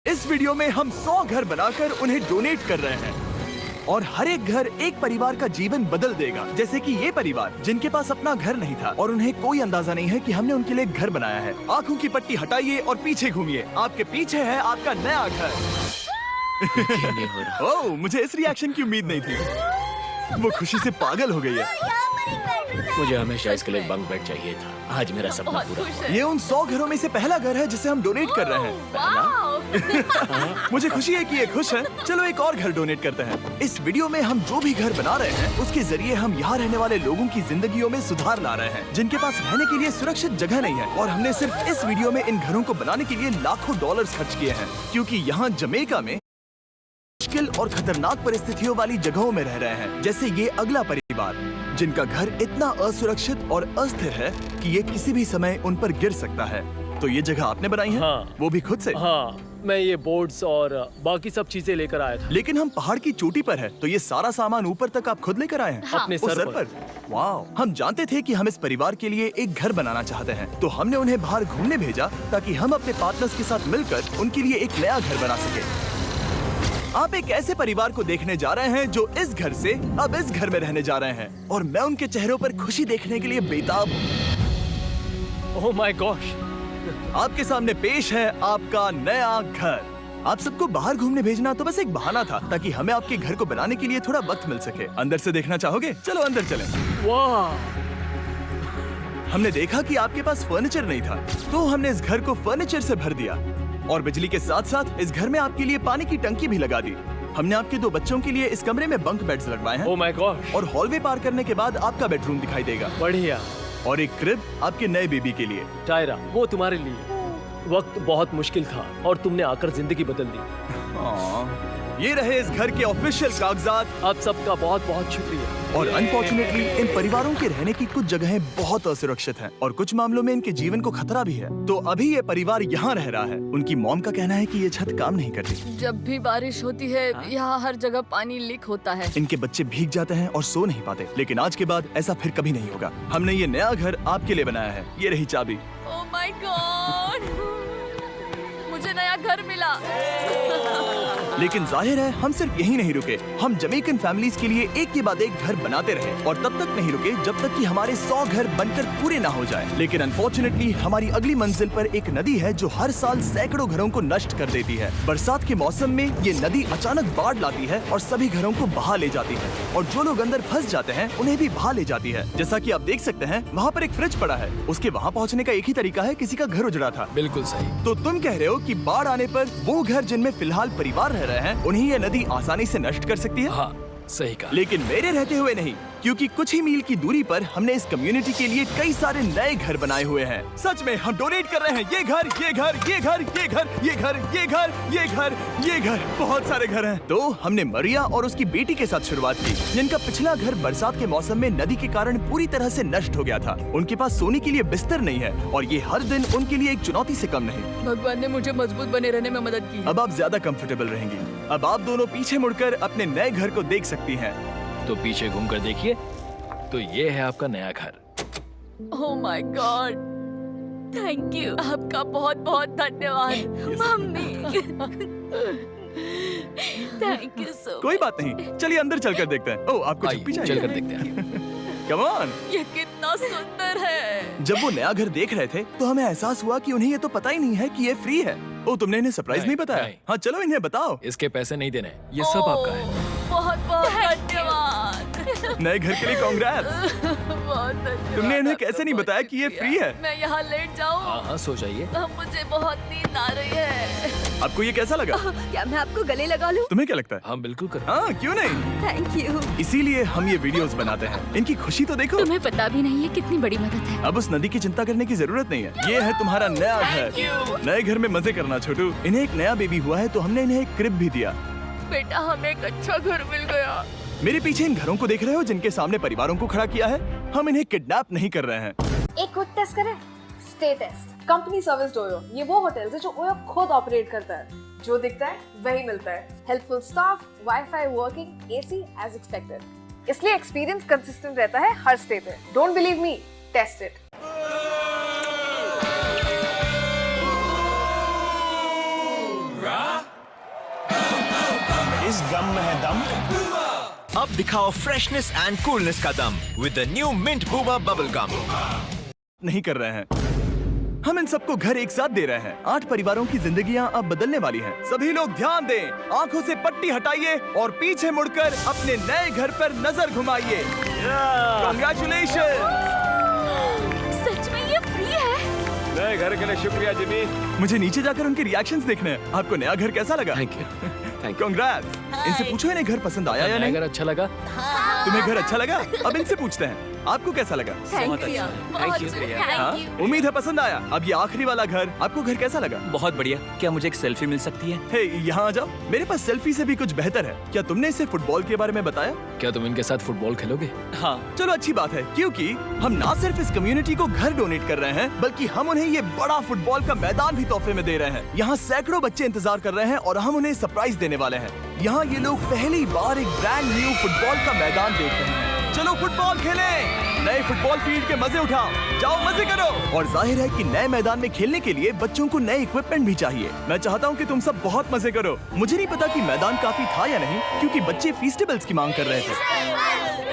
इस वीडियो में हम 100 घर बनाकर उन्हें डोनेट कर रहे हैं और हर एक घर एक परिवार का जीवन बदल देगा। जैसे कि ये परिवार जिनके पास अपना घर नहीं था और उन्हें कोई अंदाजा नहीं है कि हमने उनके लिए घर बनाया है। आंखों की पट्टी हटाइए और पीछे घूमिए। आपके पीछे है आपका नया घर। ओह, मुझे इस रिएक्शन की उम्मीद नहीं थी। वो खुशी से पागल हो गई है। मुझे हमेशा इसके लिए बंक बेड चाहिए था। आज मेरा सपना पूरा हुआ। ये उन 100 घरों में से पहला घर है जिसे हम डोनेट कर रहे हैं। मुझे खुशी है कि ये खुश है। चलो एक और घर डोनेट करते हैं। इस वीडियो में हम जो भी घर बना रहे हैं उसके जरिए हम यहाँ रहने वाले लोगों की जिंदगियों में सुधार ला रहे हैं जिनके पास रहने के लिए सुरक्षित जगह नहीं है। और हमने सिर्फ इस वीडियो में इन घरों को बनाने के लिए लाखों डॉलर्स खर्च किए हैं, क्योंकि यहाँ जमैका में मुश्किल और खतरनाक परिस्थितियों वाली जगहों में रह रहे हैं। जैसे ये अगला परिवार जिनका घर इतना असुरक्षित और अस्थिर है कि ये किसी भी समय उन पर गिर सकता है। तो ये जगह आपने बनाई है? हाँ। वो भी खुद से? हाँ, मैं ये बोर्ड्स और बाकी सब चीजें लेकर आया था। लेकिन हम पहाड़ की चोटी पर है, तो ये सारा सामान ऊपर तक आप खुद लेकर आए हैं? हाँ। अपने उस सर पर। वाह! हम जानते थे कि हम इस परिवार के लिए एक घर बनाना चाहते हैं, तो हमने उन्हें बाहर घूमने भेजा ताकि हम अपने पार्टनर्स के साथ मिलकर उनके लिए एक नया घर बना सके। आप एक ऐसे परिवार को देखने जा रहे हैं जो इस घर से अब इस घर में रहने जा रहे हैं, और मैं उनके चेहरों पर खुशी देखने के लिए बेताब हूँ। Oh my gosh! आपके सामने पेश है आपका नया घर। आप सबको बाहर घूमने भेजना तो बस एक बहाना था ताकि हमें आपके घर को बनाने के लिए थोड़ा वक्त मिल सके। अंदर से देखना चाहोगे? चलो अंदर चलें। वाह! हमने देखा कि आपके पास फर्नीचर नहीं था, तो हमने इस घर को फर्नीचर से भर दिया और बिजली के साथ साथ इस घर में आपके लिए पानी की टंकी भी लगा दी। हमने आपके 2 बच्चों के लिए इस कमरे में बंक बेड्स लगवाए हैं। Oh my gosh! और हॉलवे पार करने के बाद आपका बेडरूम दिखाई देगा। बढ़िया। और एक क्रिब आपके नए बेबी के लिए। टायरा, वो तुम्हारे लिए। वक्त बहुत मुश्किल था और तुमने आकर जिंदगी बदल दी। ये रहे इस घर के ऑफिशियल कागजात। आप सबका बहुत बहुत शुक्रिया। और अनफॉर्चुनेटली इन परिवारों के रहने की कुछ जगहें बहुत असुरक्षित हैं और कुछ मामलों में इनके जीवन को खतरा भी है। तो अभी ये परिवार यहाँ रह रहा है। उनकी मॉम का कहना है कि ये छत काम नहीं करती। जब भी बारिश होती है यहाँ हर जगह पानी लीक होता है। इनके बच्चे भीग जाते हैं और सो नहीं पाते। लेकिन आज के बाद ऐसा फिर कभी नहीं होगा। हमने ये नया घर आपके लिए बनाया है। ये रही चाबी। Oh my God! मुझे नया घर मिला। लेकिन जाहिर है हम सिर्फ यही नहीं रुके। हम जमैकन फैमिलीज के लिए एक के बाद एक घर बनाते रहे और तब तक नहीं रुके जब तक कि हमारे 100 घर बनकर पूरे ना हो जाए। लेकिन अनफॉर्चुनेटली हमारी अगली मंजिल पर एक नदी है जो हर साल सैकड़ों घरों को नष्ट कर देती है। बरसात के मौसम में ये नदी अचानक बाढ़ लाती है और सभी घरों को बहा ले जाती है, और जो लोग अंदर फंस जाते हैं उन्हें भी बहा ले जाती है। जैसा कि आप देख सकते हैं वहाँ पर एक फ्रिज पड़ा है। उसके वहाँ पहुँचने का एक ही तरीका है, किसी का घर उजड़ा था। बिल्कुल सही। तो तुम कह रहे हो कि बाढ़ आने पर वो घर जिनमें फिलहाल परिवार रह रहे हैं उन्हें ये नदी आसानी से नष्ट कर सकती है? हाँ, सही कहा। लेकिन मेरे रहते हुए नहीं, क्योंकि कुछ ही मील की दूरी पर हमने इस कम्युनिटी के लिए कई सारे नए घर बनाए हुए हैं। सच में हम डोनेट कर रहे हैं। ये घर, ये घर, ये घर, ये घर, ये घर, ये घर, ये घर, ये घर, बहुत सारे घर हैं। तो हमने मरिया और उसकी बेटी के साथ शुरुआत की, जिनका पिछला घर बरसात के मौसम में नदी के कारण पूरी तरह से नष्ट हो गया था। उनके पास सोने के लिए बिस्तर नहीं है और ये हर दिन उनके लिए एक चुनौती से कम नहीं। भगवान ने मुझे मजबूत बने रहने में मदद की है। अब आप ज्यादा कंफर्टेबल रहेंगी। अब आप दोनों पीछे मुड़कर अपने नए घर को देख सकती हैं। तो पीछे घूमकर देखिए, तो ये है आपका नया घर। Oh my God! Thank you. आपका बहुत बहुत धन्यवाद मम्मी। Thank you so. कोई बात नहीं, चलिए अंदर चलकर देखते हैं। ओह, आपको आइए, चुप्पी चाहिए? चलकर देखते हैं। Come on. ये कितना सुंदर है। जब वो नया घर देख रहे थे तो हमें एहसास हुआ कि उन्हें ये तो पता ही नहीं है कि ये फ्री है। ओ, तुमने इन्हें सरप्राइज नहीं बताया? नहीं। हाँ, चलो इन्हें बताओ। इसके पैसे नहीं देने, ये सब आपका है। बहुत बहुत धन्यवाद। नए घर के लिए कांग्रेट्स। बहुत धन्यवाद। तुमने इन्हें कैसे नहीं बताया कि ये फ्री है? मैं यहाँ लेट जाऊँ? हाँ हाँ, सो जाइए। मुझे बहुत नींद आ रही है। आपको ये कैसा लगा? क्या मैं आपको गले लगा लूं? तुम्हें क्या लगता है? हाँ बिल्कुल कर। हाँ, क्यों नहीं? Thank you. इसीलिए हम ये वीडियोस बनाते हैं। इनकी खुशी तो देखो। तुम्हें पता भी नहीं है कितनी बड़ी मदद है। अब उस नदी की चिंता करने की जरूरत नहीं है। ये है तुम्हारा नया घर। नए घर में मजे करना छोटू। इन्हें एक नया बेबी हुआ है तो हमने इन्हें एक क्रिब भी दिया। बेटा, हमें एक अच्छा घर मिल गया। मेरे पीछे इन घरों को देख रहे हो जिनके सामने परिवारों को खड़ा किया है? हम इन्हें किडनैप नहीं कर रहे हैं। एक क्विक टेस्ट करें। Stay test company service OYO. ये वो होटल्स है जो ओयो खुद ऑपरेट करता है। जो दिखता है वही मिलता है। Helpful staff, WiFi working, AC as expected. इसलिए एक्सपीरियंस कंसिस्टेंट रहता है हर स्टे पे। Don't believe me, test it. इस गम में है दम। अब दिखाओ फ्रेशनेस एंड कूलनेस का दम with the new mint booba bubble gum. नहीं कर रहे हैं, हम इन सबको घर एक साथ दे रहे हैं। 8 परिवारों की जिंदगियां अब बदलने वाली हैं। सभी लोग ध्यान दें, आंखों से पट्टी हटाइए और पीछे मुड़कर अपने नए घर पर नजर घुमाइए। Congratulations! सच में ये फ्री है? नए घर के लिए शुक्रिया जिमी। मुझे नीचे जाकर उनके रिएक्शंस देखने हैं। आपको नया घर कैसा लगा? Thank you. Congrats! इनसे पूछो इन्हें घर पसंद आया या नहीं? अगर अच्छा लगा तुम्हें घर अच्छा लगा? अब इनसे पूछते हैं, आपको कैसा लगा? Thank you. हाँ? उम्मीद है पसंद आया। अब ये आखिरी वाला घर, आपको घर कैसा लगा? बहुत बढ़िया। क्या मुझे एक सेल्फी मिल सकती है? हे, यहाँ आ जाओ। मेरे पास सेल्फी से भी कुछ बेहतर है। क्या तुमने इसे फुटबॉल के बारे में बताया? क्या तुम इनके साथ फुटबॉल खेलोगे? हाँ। चलो अच्छी बात है, क्योंकि हम ना सिर्फ इस कम्युनिटी को घर डोनेट कर रहे हैं, बल्कि हम उन्हें ये बड़ा फुटबॉल का मैदान भी तोहफे में दे रहे हैं। यहाँ सैकड़ों बच्चे इंतजार कर रहे हैं और हम उन्हें सरप्राइज देने वाले हैं। यहाँ ये लोग पहली बार एक ब्रांड न्यू फुटबॉल का मैदान देख रहे हैं। चलो फुटबॉल खेलें, नए फुटबॉल फील्ड के मजे उठाओ, जाओ मजे करो। और जाहिर है कि नए मैदान में खेलने के लिए बच्चों को नए इक्विपमेंट भी चाहिए। मैं चाहता हूँ कि तुम सब बहुत मजे करो। मुझे नहीं पता कि मैदान काफी था या नहीं, क्योंकि बच्चे फीस्टेबल्स की मांग कर रहे थे।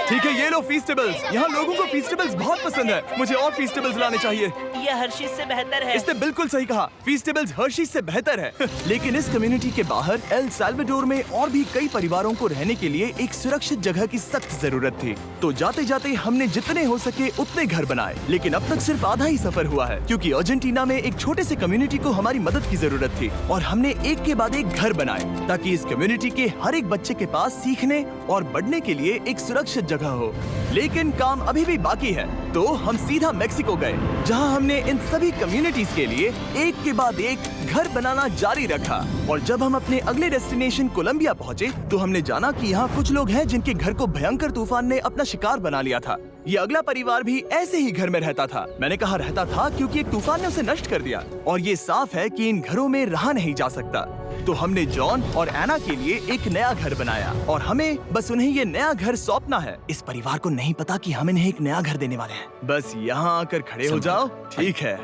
ठीक है, ये लो फीस्टेबल्स। यहाँ लोगों को फीस्टेबल्स बहुत पसंद है। मुझे और फीस्टेबल्स लाने चाहिए। ये हर्शीज से बेहतर है। इसने बिल्कुल सही कहा, फीस्टेबल्स हर्शीज से बेहतर है। लेकिन इस कम्युनिटी के बाहर एल साल्वाडोर में और भी कई परिवारों को रहने के लिए एक सुरक्षित जगह की सख्त जरूरत थी। तो जाते जाते हमने जितने हो सके उतने घर बनाए, लेकिन अब तक सिर्फ आधा ही सफर हुआ है, क्योंकि अर्जेंटीना में एक छोटे से कम्युनिटी को हमारी मदद की जरूरत थी और हमने एक के बाद एक घर बनाए ताकि इस कम्युनिटी के हर एक बच्चे के पास सीखने और बढ़ने के लिए एक सुरक्षित जगह हो। लेकिन काम अभी भी बाकी है, तो हम सीधा मेक्सिको गए, जहां हमने इन सभी कम्युनिटीज के लिए एक के बाद एक घर बनाना जारी रखा। और जब हम अपने अगले डेस्टिनेशन कोलंबिया पहुंचे, तो हमने जाना कि यहाँ कुछ लोग हैं जिनके घर को भयंकर तूफान ने अपना शिकार बना लिया था। ये अगला परिवार भी ऐसे ही घर में रहता था। मैंने कहा रहता था क्योंकि एक तूफान ने उसे नष्ट कर दिया और ये साफ है कि इन घरों में रहा नहीं जा सकता। तो हमने जॉन और एना के लिए एक नया घर बनाया और हमें बस उन्हें ये नया घर सौंपना है। इस परिवार को नहीं पता कि हम इन्हें एक नया घर देने वाले हैं। बस यहाँ आकर खड़े हो जाओ। ठीक है,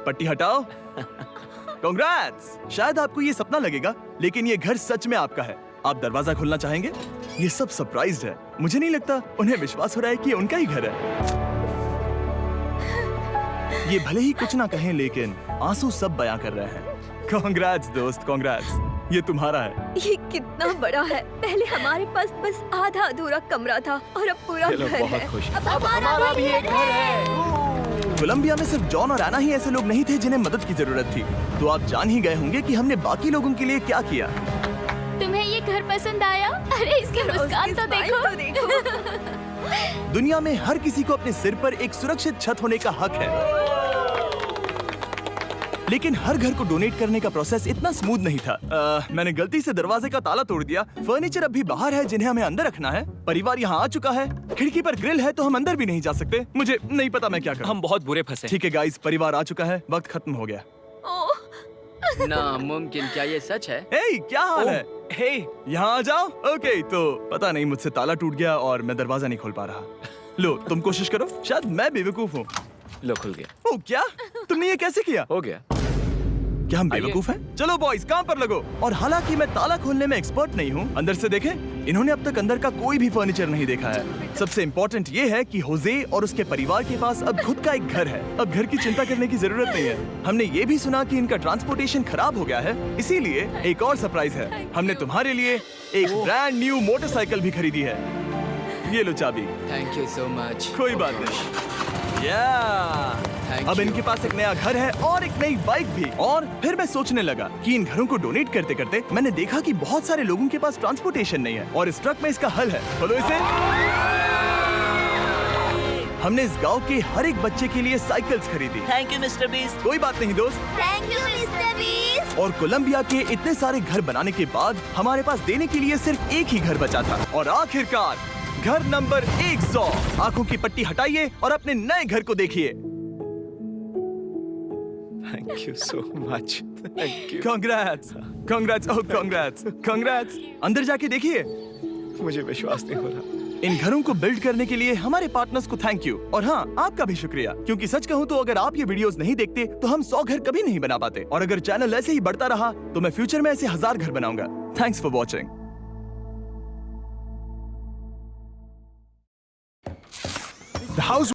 पट्टी हटाओ। कांग्रेट्स! शायद आपको ये सपना लगेगा, लेकिन ये घर सच में आपका है। आप दरवाजा खोलना चाहेंगे? ये सब सरप्राइज्ड है। मुझे नहीं लगता उन्हें विश्वास हो रहा है कि ये उनका ही घर है। ये भले ही कुछ ना कहें, लेकिन आंसू सब बयां कर रहे हैं। कांग्रेट्स दोस्त, कांग्रेट्स। ये तुम्हारा है। ये कितना बड़ा है। पहले हमारे पास बस आधा अधूरा कमरा था और अब पूरा घर है। अब हमारा भी एक घर है। कोलंबिया में सिर्फ जॉन और एना ही ऐसे लोग नहीं थे जिन्हें मदद की जरूरत थी। तो आप जान ही गए होंगे कि हमने बाकी लोगों के लिए क्या किया। तुम्हें ये घर पसंद आया? अरे इसकी मुस्कान तो देखो। दुनिया में हर किसी को अपने सिर पर एक सुरक्षित छत होने का हक है, लेकिन हर घर को डोनेट करने का प्रोसेस इतना स्मूथ नहीं था। मैंने गलती से दरवाजे का ताला तोड़ दिया। फर्नीचर अभी बाहर है जिन्हें हमें अंदर रखना है। परिवार यहाँ आ चुका है। खिड़की पर ग्रिल है तो हम अंदर भी नहीं जा सकते। मुझे नहीं पता मैं क्या करूं। हम बहुत बुरे फंसे। ठीक है गाइस, परिवार आ चुका है। वक्त खत्म हो गया। नामुमकिन, क्या ये सच है? हे, क्या हाल है? हे, यहाँ आ जाओ। ओके, तो पता नहीं मुझसे ताला टूट गया और मैं दरवाजा नहीं खोल पा रहा। लो, तुम कोशिश करो। शायद मैं बेवकूफ हूँ। लो, खुल गया। ओ क्या? तुमने ये कैसे किया? हो गया। क्या हम बेवकूफ हैं? चलो बॉयज, काम पर लगो। और हालांकि मैं ताला खोलने में एक्सपर्ट नहीं हूँ, अंदर से देखें, इन्होंने अब तक अंदर का कोई भी फर्नीचर नहीं देखा है। सबसे इम्पोर्टेंट ये है कि होजे और उसके परिवार के पास अब खुद का एक घर है। अब घर की चिंता करने की जरूरत नहीं है। हमने ये भी सुना कि इनका ट्रांसपोर्टेशन खराब हो गया है, इसीलिए एक और सरप्राइज है। हमने तुम्हारे लिए एक ब्रांड न्यू मोटरसाइकिल भी खरीदी है। ये लो चाबी। Thank you so much. कोई बात नहीं। अब इनके पास एक नया घर है और एक नई बाइक भी। और फिर मैं सोचने लगा कि इन घरों को डोनेट करते करते मैंने देखा कि बहुत सारे लोगों के पास ट्रांसपोर्टेशन नहीं है और इस ट्रक में इसका हल है। खोलो इसे। हमने इस गांव के हर एक बच्चे के लिए साइकिल्स खरीदी। Thank you mister beast. कोई बात नहीं दोस्त। Thank you mister beast. और कोलंबिया के इतने सारे घर बनाने के बाद हमारे पास देने के लिए सिर्फ एक ही घर बचा था। और आखिरकार घर नंबर 100। आंखों की पट्टी हटाइए और अपने नए घर को देखिए। Thank you so much. Thank you. Congrats, congrats, oh congrats, congrats. अंदर जाके देखिए। मुझे विश्वास नहीं हो रहा। इन घरों को बिल्ड करने के लिए हमारे पार्टनर्स को थैंक यू, और हाँ, आपका भी शुक्रिया, क्योंकि सच कहूँ तो अगर आप ये वीडियोस नहीं देखते तो हम 100 घर कभी नहीं बना पाते, और अगर चैनल ऐसे ही बढ़ता रहा तो मैं फ्यूचर में ऐसे 1000 घर बनाऊंगा। Thanks for watching. The house